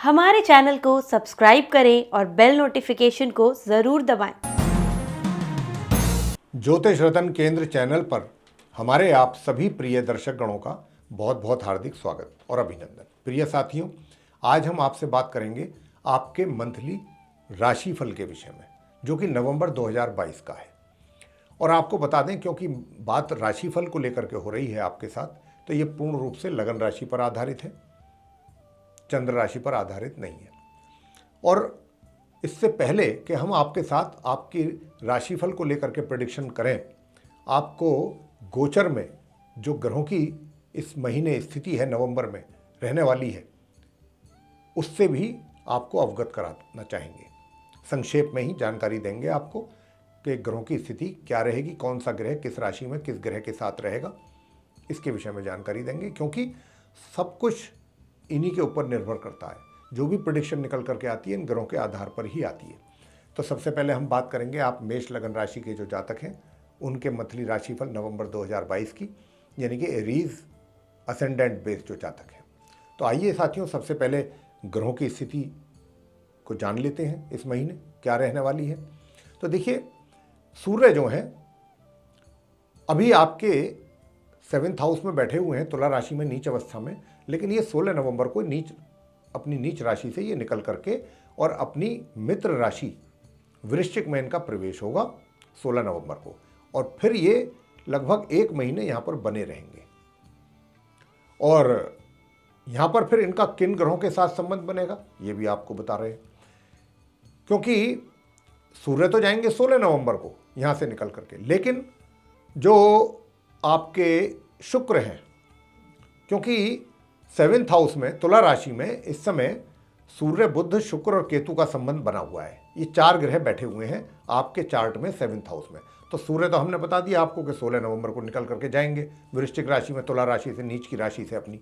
हमारे चैनल को सब्सक्राइब करें और बेल नोटिफिकेशन को ज़रूर दबाएं। ज्योतिष रतन केंद्र चैनल पर हमारे आप सभी प्रिय दर्शक गणों का बहुत बहुत हार्दिक स्वागत और अभिनंदन। प्रिय साथियों, आज हम आपसे बात करेंगे आपके मंथली राशिफल के विषय में, जो कि नवंबर 2022 का है। और आपको बता दें, क्योंकि बात राशिफल को लेकर के हो रही है आपके साथ, तो ये पूर्ण रूप से लगन राशि पर आधारित है, चंद्र राशि पर आधारित नहीं है। और इससे पहले कि हम आपके साथ आपकी राशिफल को लेकर के प्रेडिक्शन करें, आपको गोचर में जो ग्रहों की इस महीने स्थिति है, नवंबर में रहने वाली है, उससे भी आपको अवगत कराना चाहेंगे। संक्षेप में ही जानकारी देंगे आपको कि ग्रहों की स्थिति क्या रहेगी, कौन सा ग्रह किस राशि में किस ग्रह के साथ रहेगा, इसके विषय में जानकारी देंगे। क्योंकि सब कुछ इन्हीं के ऊपर निर्भर करता है। जो भी प्रेडिक्शन निकल करके आती है इन ग्रहों के आधार पर ही आती है। तो सबसे पहले हम बात करेंगे आप मेष लगन राशि के जो जातक हैं उनके मंथली राशिफल नवंबर 2022 की, यानी कि एरीज असेंडेंट बेस जो जातक हैं। तो आइए साथियों, सबसे पहले ग्रहों की स्थिति को जान लेते हैं, इस महीने क्या रहने वाली है। तो देखिए, सूर्य जो हैं अभी आपके 7th हाउस में बैठे हुए हैं, तुला राशि में नीच अवस्था में, लेकिन ये 16 नवंबर को अपनी नीच राशि से ये निकल करके और अपनी मित्र राशि वृश्चिक में इनका प्रवेश होगा 16 नवंबर को। और फिर ये लगभग 1 महीने यहाँ पर बने रहेंगे। और यहाँ पर फिर इनका किन ग्रहों के साथ संबंध बनेगा ये भी आपको बता रहे हैं। क्योंकि सूर्य तो जाएंगे 16 नवंबर को यहाँ से निकल करके, लेकिन जो आपके शुक्र हैं, क्योंकि 7th हाउस में तुला राशि में इस समय सूर्य, बुध, शुक्र और केतु का संबंध बना हुआ है। ये 4 ग्रह बैठे हुए हैं आपके चार्ट में 7th हाउस में। तो सूर्य तो हमने बता दिया आपको कि 16 नवंबर को निकल करके जाएंगे वृश्चिक राशि में, तुला राशि से नीच की राशि से अपनी।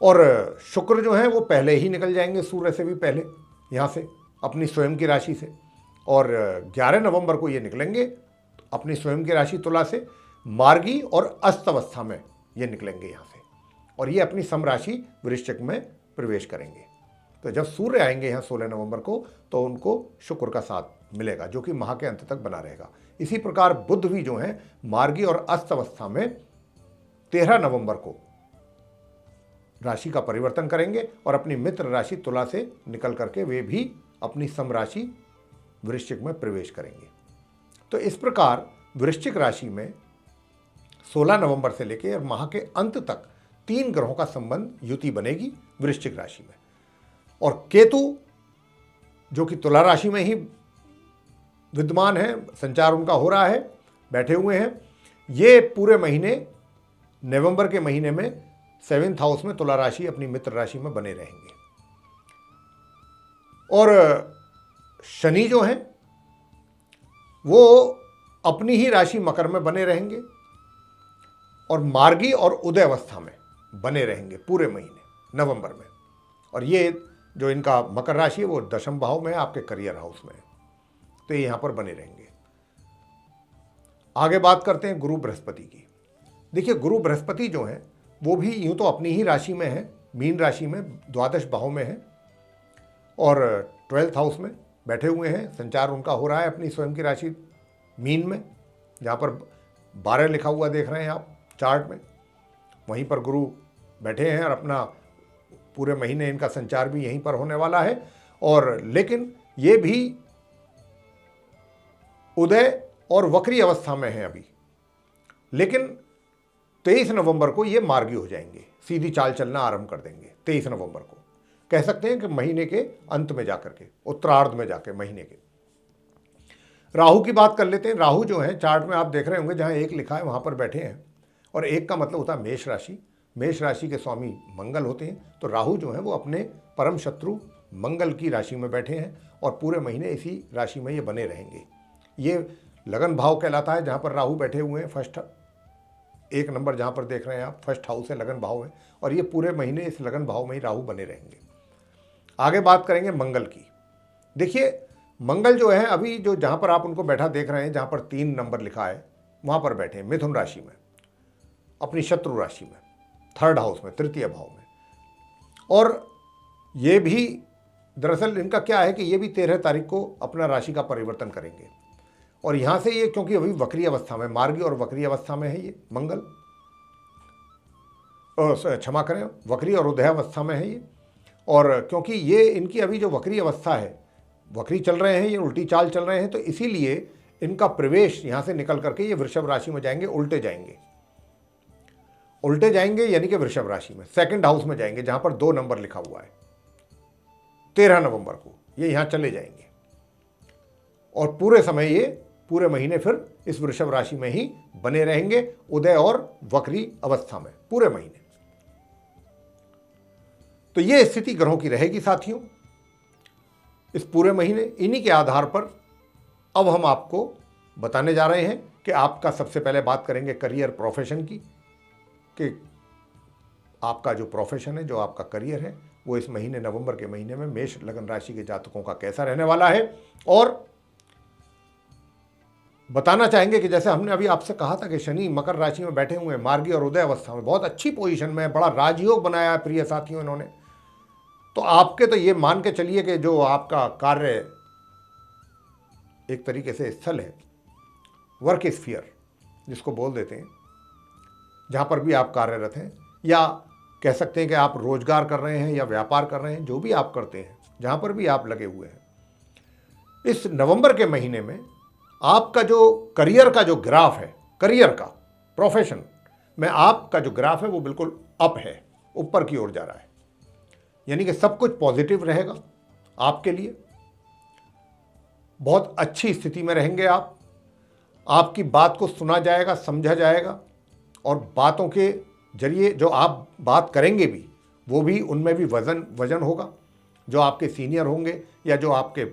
और शुक्र जो है वो पहले ही निकल जाएंगे, सूर्य से भी पहले, यहाँ से अपनी स्वयं की राशि से। और 11 नवंबर को ये निकलेंगे अपनी स्वयं की राशि तुला से, मार्गी और अस्त अवस्था में ये निकलेंगे यहाँ से, और ये अपनी सम राशि वृश्चिक में प्रवेश करेंगे। तो जब सूर्य आएंगे यहाँ 16 नवंबर को, तो उनको शुक्र का साथ मिलेगा, जो कि माह के अंत तक बना रहेगा। इसी प्रकार बुध भी जो है मार्गी और अस्त अवस्था में 13 नवंबर को राशि का परिवर्तन करेंगे और अपनी मित्र राशि तुला से निकल करके वे भी अपनी सम राशि वृश्चिक में प्रवेश करेंगे। तो इस प्रकार वृश्चिक राशि में 16 नवंबर से लेकर माह के अंत तक 3 ग्रहों का संबंध, युति बनेगी वृश्चिक राशि में। और केतु जो कि तुला राशि में ही विद्यमान है, संचार उनका हो रहा है, बैठे हुए हैं। ये पूरे महीने, नवंबर के महीने में 7th हाउस में तुला राशि अपनी मित्र राशि में बने रहेंगे। और शनि जो है वो अपनी ही राशि मकर में बने रहेंगे और मार्गी और उदय अवस्था में बने रहेंगे पूरे महीने नवंबर में। और ये जो इनका मकर राशि है वो 10वें भाव में है, आपके करियर हाउस में है, तो ये यहाँ पर बने रहेंगे। आगे बात करते हैं गुरु बृहस्पति की। देखिए, गुरु बृहस्पति जो है वो भी यूँ तो अपनी ही राशि में है, मीन राशि में, द्वादश भाव में है और 12th हाउस में बैठे हुए हैं। संचार उनका हो रहा है अपनी स्वयं की राशि मीन में, जहाँ पर 12 लिखा हुआ देख रहे हैं आप चार्ट में, वहीं पर गुरु बैठे हैं और अपना पूरे महीने इनका संचार भी यहीं पर होने वाला है। और लेकिन ये भी उदय और वक्री अवस्था में है अभी, लेकिन 23 नवंबर को ये मार्गी हो जाएंगे, सीधी चाल चलना आरंभ कर देंगे 23 नवंबर को। कह सकते हैं कि महीने के अंत में जाकर के, उत्तरार्ध में जाके महीने के। राहु की बात कर लेते हैं। राहु जो है चार्ट में आप देख रहे होंगे, जहां 1 लिखा है वहां पर बैठे हैं, और 1 का मतलब होता है मेष राशि। मेष राशि के स्वामी मंगल होते हैं। तो राहु जो है वो अपने परम शत्रु मंगल की राशि में बैठे हैं और पूरे महीने इसी राशि में ये बने रहेंगे। ये लगन भाव कहलाता है, जहाँ पर राहु बैठे हुए हैं। फर्स्ट 1 नंबर जहाँ पर देख रहे हैं आप, फर्स्ट हाउस है, लगन भाव है, और ये पूरे महीने इस लगन भाव में ही राहु बने रहेंगे। आगे बात करेंगे मंगल की। देखिए, मंगल जो है अभी जो जहाँ पर आप उनको बैठा देख रहे हैं, जहाँ पर 3 नंबर लिखा है, वहाँ पर बैठे हैं मिथुन राशि में, अपनी शत्रु राशि में, 3rd हाउस में, तृतीय भाव में। और ये भी दरअसल इनका क्या है कि ये भी 13 तारीख को अपना राशि का परिवर्तन करेंगे। और यहाँ से ये, क्योंकि अभी वक्री अवस्था में, मार्गी और वक्री अवस्था में है ये मंगल, क्षमा करें, वक्री और उदय अवस्था में है ये। और क्योंकि ये इनकी अभी जो वक्री अवस्था है, वक्री चल रहे हैं, ये उल्टी चाल चल रहे हैं, तो इसीलिए इनका प्रवेश यहाँ से निकल करके ये वृषभ राशि में जाएंगे, उल्टे जाएंगे। उल्टे जाएंगे यानी कि वृषभ राशि में सेकंड हाउस में जाएंगे, जहाँ पर 2 नंबर लिखा हुआ है। 13 नवंबर को ये यहाँ चले जाएंगे और पूरे समय, ये पूरे महीने फिर इस वृषभ राशि में ही बने रहेंगे, उदय और वक्री अवस्था में पूरे महीने। तो ये स्थिति ग्रहों की रहेगी साथियों इस पूरे महीने। इन्हीं के आधार पर अब हम आपको बताने जा रहे हैं कि आपका, सबसे पहले बात करेंगे करियर प्रोफेशन की, कि आपका जो प्रोफेशन है, जो आपका करियर है, वो इस महीने नवंबर के महीने में मेष लगन राशि के जातकों का कैसा रहने वाला है। और बताना चाहेंगे कि जैसे हमने अभी आपसे कहा था कि शनि मकर राशि में बैठे हुए हैं, मार्गी और उदय अवस्था में, बहुत अच्छी पोजीशन में, बड़ा राजयोग बनाया है प्रिय साथियों इन्होंने। तो आपके तो ये मान के चलिए कि जो आपका कार्य एक तरीके से स्थल है, वर्क स्फीयर जिसको बोल देते हैं, जहाँ पर भी आप कार्यरत हैं, या कह सकते हैं कि आप रोजगार कर रहे हैं या व्यापार कर रहे हैं, जो भी आप करते हैं, जहाँ पर भी आप लगे हुए हैं, इस नवंबर के महीने में आपका जो करियर का जो ग्राफ है, करियर का, प्रोफेशन में आपका जो ग्राफ है वो बिल्कुल अप है, ऊपर की ओर जा रहा है। यानी कि सब कुछ पॉजिटिव रहेगा आपके लिए, बहुत अच्छी स्थिति में रहेंगे आप, आपकी बात को सुना जाएगा, समझा जाएगा, और बातों के जरिए जो आप बात करेंगे भी, वो भी, उनमें भी वजन होगा। जो आपके सीनियर होंगे या जो आपके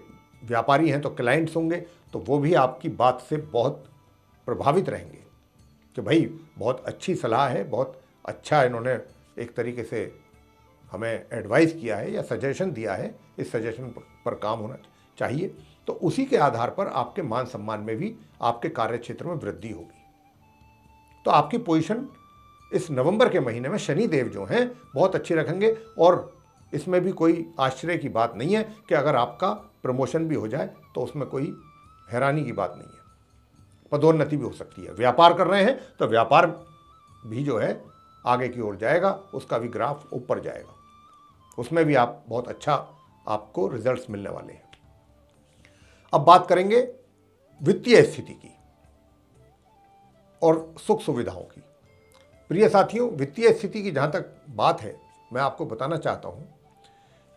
व्यापारी हैं तो क्लाइंट्स होंगे, तो वो भी आपकी बात से बहुत प्रभावित रहेंगे कि भाई बहुत अच्छी सलाह है, बहुत अच्छा इन्होंने एक तरीके से हमें एडवाइस किया है या सजेशन दिया है, इस सजेशन पर काम होना चाहिए। तो उसी के आधार पर आपके मान सम्मान में भी, आपके कार्य क्षेत्र में वृद्धि होगी। तो आपकी पोजीशन इस नवंबर के महीने में शनि देव जो हैं बहुत अच्छी रखेंगे। और इसमें भी कोई आश्चर्य की बात नहीं है कि अगर आपका प्रमोशन भी हो जाए तो उसमें कोई हैरानी की बात नहीं है, पदोन्नति भी हो सकती है। व्यापार कर रहे हैं तो व्यापार भी जो है आगे की ओर जाएगा, उसका भी ग्राफ ऊपर जाएगा, उसमें भी आप बहुत अच्छा, आपको रिजल्ट्स मिलने वाले हैं। अब बात करेंगे वित्तीय स्थिति की और सुख सुविधाओं की। प्रिय साथियों, वित्तीय स्थिति की जहाँ तक बात है, मैं आपको बताना चाहता हूँ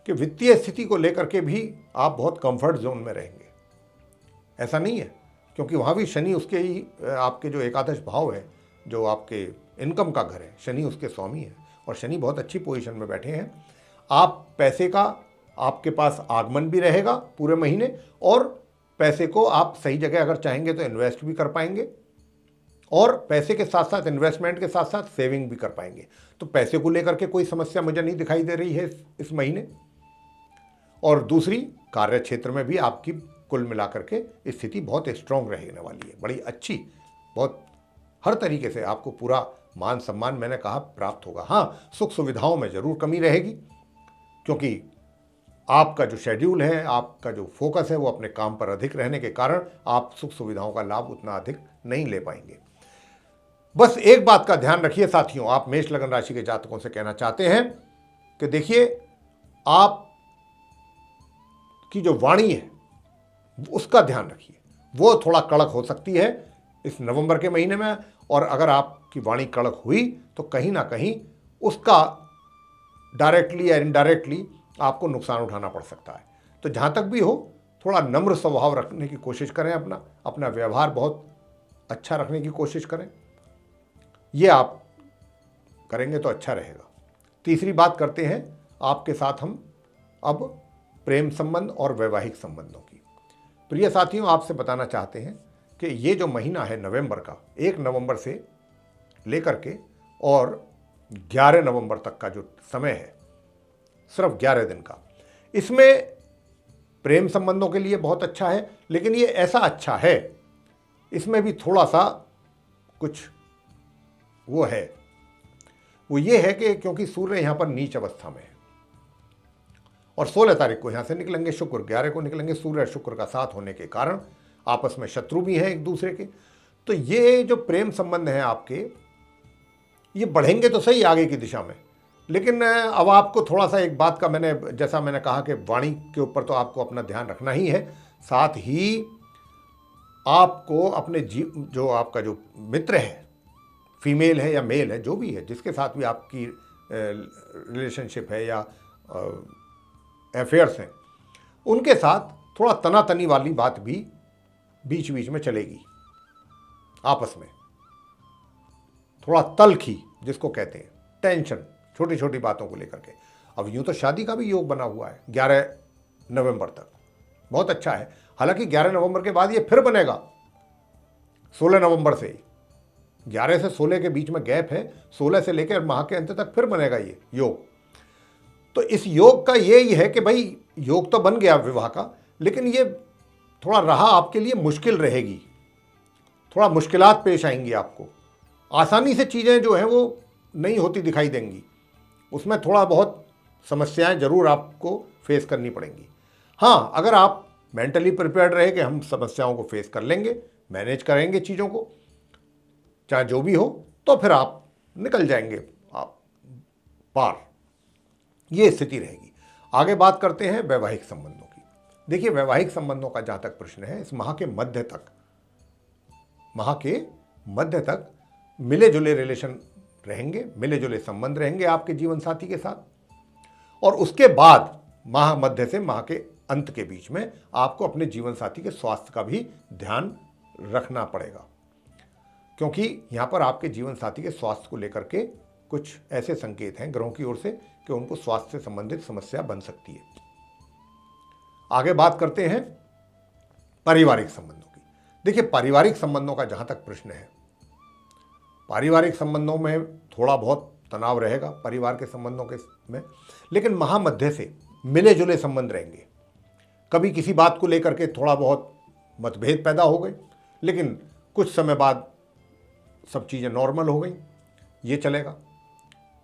कि वित्तीय स्थिति को लेकर के भी आप बहुत कंफर्ट जोन में रहेंगे। ऐसा नहीं है, क्योंकि वहाँ भी शनि, उसके ही आपके जो एकादश भाव है, जो आपके इनकम का घर है, शनि उसके स्वामी है, और शनि बहुत अच्छी पोजीशन में बैठे हैं। आप पैसे का, आपके पास आगमन भी रहेगा पूरे महीने, और पैसे को आप सही जगह अगर चाहेंगे तो इन्वेस्ट भी कर पाएंगे, और पैसे के साथ साथ, इन्वेस्टमेंट के साथ साथ सेविंग भी कर पाएंगे। तो पैसे को लेकर के कोई समस्या मुझे नहीं दिखाई दे रही है इस महीने। और दूसरी, कार्य क्षेत्र में भी आपकी कुल मिलाकर के स्थिति बहुत स्ट्रांग रहने वाली है, बड़ी अच्छी, बहुत हर तरीके से आपको पूरा मान सम्मान, मैंने कहा, प्राप्त होगा। हाँ, सुख सुविधाओं में ज़रूर कमी रहेगी, क्योंकि आपका जो शेड्यूल है, आपका जो फोकस है, वो अपने काम पर अधिक रहने के कारण आप सुख सुविधाओं का लाभ उतना अधिक नहीं ले पाएंगे। बस एक बात का ध्यान रखिए साथियों, आप मेष लगन राशि के जातकों से कहना चाहते हैं कि देखिए, आप की जो वाणी है उसका ध्यान रखिए, वो थोड़ा कड़क हो सकती है इस नवंबर के महीने में। और अगर आपकी वाणी कड़क हुई तो कहीं ना कहीं उसका डायरेक्टली या इनडायरेक्टली आपको नुकसान उठाना पड़ सकता है। तो जहाँ तक भी हो, थोड़ा नम्र स्वभाव रखने की कोशिश करें, अपना व्यवहार बहुत अच्छा रखने की कोशिश करें। ये आप करेंगे तो अच्छा रहेगा। तीसरी बात करते हैं आपके साथ हम अब प्रेम संबंध और वैवाहिक संबंधों की। प्रिय साथियों, आपसे बताना चाहते हैं कि ये जो महीना है नवंबर का, 1 नवंबर से लेकर के और 11 नवंबर तक का जो समय है, सिर्फ 11 दिन का, इसमें प्रेम संबंधों के लिए बहुत अच्छा है। लेकिन ये ऐसा अच्छा है, इसमें भी थोड़ा सा कुछ वो है, वो ये है कि क्योंकि सूर्य यहाँ पर नीच अवस्था में है, और 16 तारीख को यहाँ से निकलेंगे शुक्र, 11 को निकलेंगे सूर्य और शुक्र का साथ होने के कारण आपस में शत्रु भी हैं एक दूसरे के। तो ये जो प्रेम संबंध हैं आपके, ये बढ़ेंगे तो सही आगे की दिशा में, लेकिन अब आपको थोड़ा सा एक बात का जैसा मैंने कहा कि वाणी के ऊपर तो आपको अपना ध्यान रखना ही है, साथ ही आपको अपने जो आपका जो मित्र है, फीमेल है या मेल है, जो भी है, जिसके साथ भी आपकी रिलेशनशिप है या अफेयर्स हैं, उनके साथ थोड़ा तनातनी वाली बात भी बीच बीच में चलेगी। आपस में थोड़ा तलखी जिसको कहते हैं, टेंशन, छोटी छोटी बातों को लेकर के। अब यूं तो शादी का भी योग बना हुआ है 11 नवंबर तक, बहुत अच्छा है। हालांकि 11 नवंबर के बाद ये फिर बनेगा 16 नवंबर से। 11 से 16 के बीच में गैप है, 16 से लेकर माह के अंत तक फिर बनेगा ये योग। तो इस योग का ये ही है कि भाई योग तो बन गया विवाह का, लेकिन ये थोड़ा राह आपके लिए मुश्किल रहेगी, थोड़ा मुश्किलात पेश आएंगी आपको। आसानी से चीज़ें जो हैं वो नहीं होती दिखाई देंगी, उसमें थोड़ा बहुत समस्याएं जरूर आपको फेस करनी पड़ेंगी। हाँ, अगर आप मेंटली प्रिपेयर्ड रहे कि हम समस्याओं को फेस कर लेंगे, मैनेज करेंगे चीज़ों को, चाहे जो भी हो, तो फिर आप निकल जाएंगे आप पार, ये स्थिति रहेगी। आगे बात करते हैं वैवाहिक संबंधों की। देखिए, वैवाहिक संबंधों का जहाँ तक प्रश्न है, इस माह के मध्य तक मिले जुले रिलेशन रहेंगे, मिले जुले संबंध रहेंगे आपके जीवन साथी के साथ। और उसके बाद माह मध्य से माह के अंत के बीच में आपको अपने जीवन साथी के स्वास्थ्य का भी ध्यान रखना पड़ेगा, क्योंकि यहां पर आपके जीवन साथी के स्वास्थ्य को लेकर के कुछ ऐसे संकेत हैं ग्रहों की ओर से कि उनको स्वास्थ्य से संबंधित समस्या बन सकती है। आगे बात करते हैं पारिवारिक संबंधों की। देखिए, पारिवारिक संबंधों का जहां तक प्रश्न है, पारिवारिक संबंधों में थोड़ा बहुत तनाव रहेगा परिवार के संबंधों के में, लेकिन महामध्य से मिले जुले संबंध रहेंगे। कभी किसी बात को लेकर के थोड़ा बहुत मतभेद पैदा हो गए, लेकिन कुछ समय बाद सब चीज़ें नॉर्मल हो गई, ये चलेगा।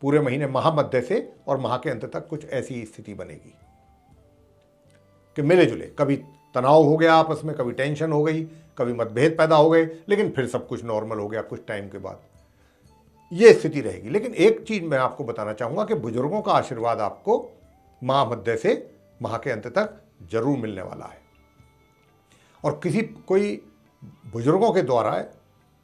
पूरे महीने महामध्य से और माह के अंत तक कुछ ऐसी स्थिति बनेगी कि मिले जुले, कभी तनाव हो गया आपस में, कभी टेंशन हो गई, कभी मतभेद पैदा हो गए, लेकिन फिर सब कुछ नॉर्मल हो गया कुछ टाइम के बाद, ये स्थिति रहेगी। लेकिन एक चीज मैं आपको बताना चाहूंगा कि बुजुर्गों का आशीर्वाद आपको माह मध्य से माह के अंत तक जरूर मिलने वाला है। और कोई बुजुर्गों के द्वारा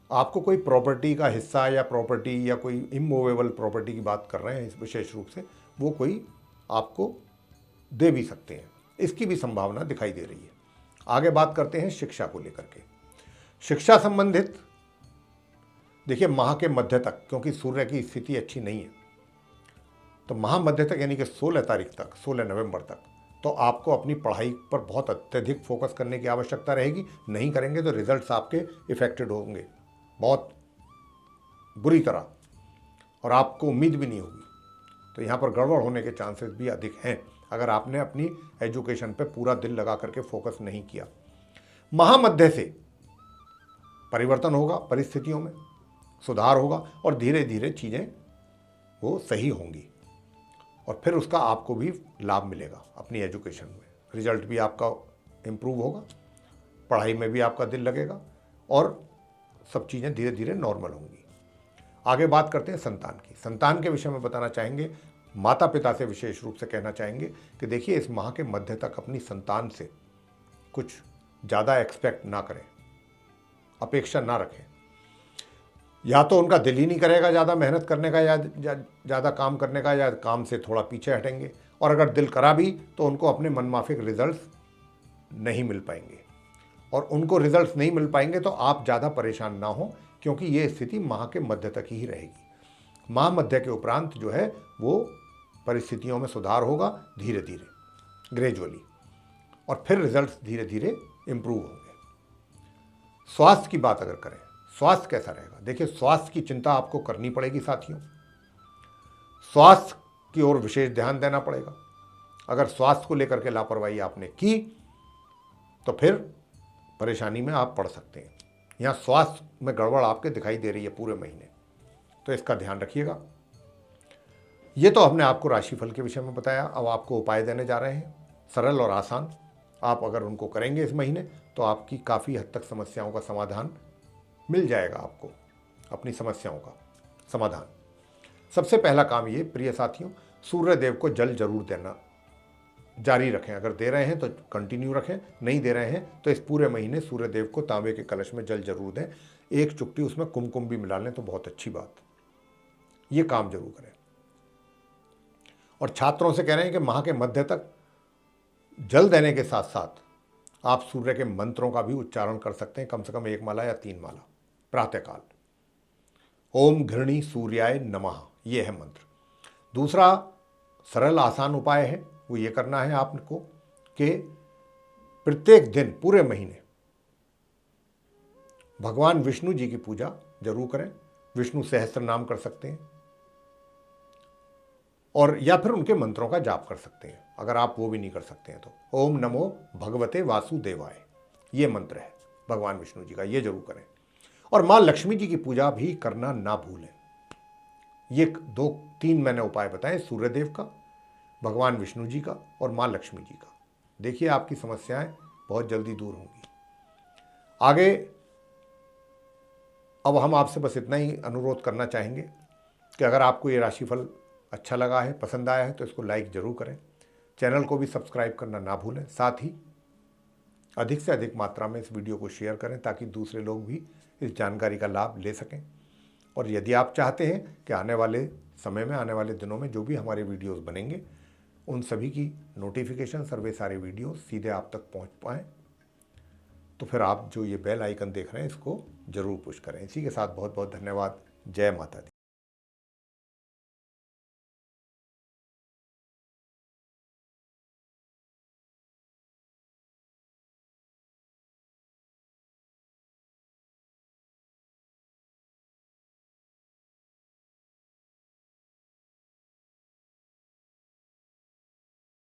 आपको कोई प्रॉपर्टी का हिस्सा या प्रॉपर्टी या कोई इमूवेबल प्रॉपर्टी की बात कर रहे हैं विशेष रूप से, वो कोई आपको दे भी सकते हैं, इसकी भी संभावना दिखाई दे रही है। आगे बात करते हैं शिक्षा को लेकर के। शिक्षा संबंधित देखिए, माह के मध्य तक, क्योंकि सूर्य की स्थिति अच्छी नहीं है, तो माह मध्य तक यानी कि 16 तारीख तक, 16 नवंबर तक, तो आपको अपनी पढ़ाई पर बहुत अत्यधिक फोकस करने की आवश्यकता रहेगी। नहीं करेंगे तो रिजल्ट्स आपके इफेक्टेड होंगे बहुत बुरी तरह, और आपको उम्मीद भी नहीं होगी। तो यहाँ पर गड़बड़ होने के चांसेस भी अधिक हैं अगर आपने अपनी एजुकेशन पे पूरा दिल लगा करके फोकस नहीं किया। महामध्य से परिवर्तन होगा, परिस्थितियों में सुधार होगा और धीरे धीरे चीज़ें वो सही होंगी, और फिर उसका आपको भी लाभ मिलेगा अपनी एजुकेशन में। रिजल्ट भी आपका इम्प्रूव होगा, पढ़ाई में भी आपका दिल लगेगा और सब चीज़ें धीरे धीरे नॉर्मल होंगी। आगे बात करते हैं संतान की। संतान के विषय में बताना चाहेंगे, माता पिता से विशेष रूप से कहना चाहेंगे कि देखिए, इस माह के मध्य तक अपनी संतान से कुछ ज़्यादा एक्सपेक्ट ना करें, अपेक्षा ना रखें। या तो उनका दिल ही नहीं करेगा ज़्यादा मेहनत करने का या ज़्यादा काम करने का, या काम से थोड़ा पीछे हटेंगे, और अगर दिल करा भी तो उनको अपने मनमाफिक रिजल्ट्स नहीं मिल पाएंगे, और उनको रिजल्ट्स नहीं मिल पाएंगे तो आप ज़्यादा परेशान ना हो, क्योंकि ये स्थिति माह के मध्य तक ही रहेगी। माह मध्य के उपरांत जो है वो परिस्थितियों में सुधार होगा धीरे धीरे, ग्रेजुअली, और फिर रिजल्ट्स धीरे धीरे इम्प्रूव होंगे। स्वास्थ्य की बात अगर करें, स्वास्थ्य कैसा रहेगा? देखिए, स्वास्थ्य की चिंता आपको करनी पड़ेगी साथियों, स्वास्थ्य की ओर विशेष ध्यान देना पड़ेगा। अगर स्वास्थ्य को लेकर के लापरवाही आपने की तो फिर परेशानी में आप पड़ सकते हैं। यहाँ स्वास्थ्य में गड़बड़ आपके दिखाई दे रही है पूरे महीने, तो इसका ध्यान रखिएगा। ये तो हमने आपको राशिफल के विषय में बताया। अब आपको उपाय देने जा रहे हैं, सरल और आसान। आप अगर उनको करेंगे इस महीने तो आपकी काफ़ी हद तक समस्याओं का समाधान मिल जाएगा, आपको अपनी समस्याओं का समाधान। सबसे पहला काम ये प्रिय साथियों, सूर्य देव को जल जरूर देना जारी रखें। अगर दे रहे हैं तो कंटिन्यू रखें, नहीं दे रहे हैं तो इस पूरे महीने सूर्य देव को तांबे के कलश में जल जरूर दें। एक चुटकी उसमें कुमकुम भी मिला लें तो बहुत अच्छी बात। ये काम जरूर करें। और छात्रों से कह रहे हैं कि माह के मध्य तक जल देने के साथ साथ आप सूर्य के मंत्रों का भी उच्चारण कर सकते हैं, कम से कम 1 माला या 3 माला प्रातःकाल। ओम घृणी सूर्याय नमः, ये है मंत्र। दूसरा सरल आसान उपाय है, वो ये करना है आपको कि प्रत्येक दिन पूरे महीने भगवान विष्णु जी की पूजा जरूर करें। विष्णु सहस्त्र नाम कर सकते हैं और या फिर उनके मंत्रों का जाप कर सकते हैं। अगर आप वो भी नहीं कर सकते हैं तो ओम नमो भगवते वासुदेवाय, ये मंत्र है भगवान विष्णु जी का, ये जरूर करें। और माँ लक्ष्मी जी की पूजा भी करना ना भूलें। ये 2-3 मैंने उपाय बताए, सूर्यदेव का, भगवान विष्णु जी का और माँ लक्ष्मी जी का। देखिए आपकी समस्याएं बहुत जल्दी दूर होंगी। आगे अब हम आपसे बस इतना ही अनुरोध करना चाहेंगे कि अगर आपको ये राशिफल अच्छा लगा है, पसंद आया है तो इसको लाइक जरूर करें। चैनल को भी सब्सक्राइब करना ना भूलें। साथ ही अधिक से अधिक मात्रा में इस वीडियो को शेयर करें ताकि दूसरे लोग भी इस जानकारी का लाभ ले सकें। और यदि आप चाहते हैं कि आने वाले समय में, आने वाले दिनों में जो भी हमारे वीडियोस बनेंगे उन सभी की नोटिफिकेशन, सर्वे सारे वीडियो सीधे आप तक पहुंच पाएँ, तो फिर आप जो ये बेल आइकन देख रहे हैं इसको जरूर पुश करें। इसी के साथ बहुत बहुत धन्यवाद। जय माता दी।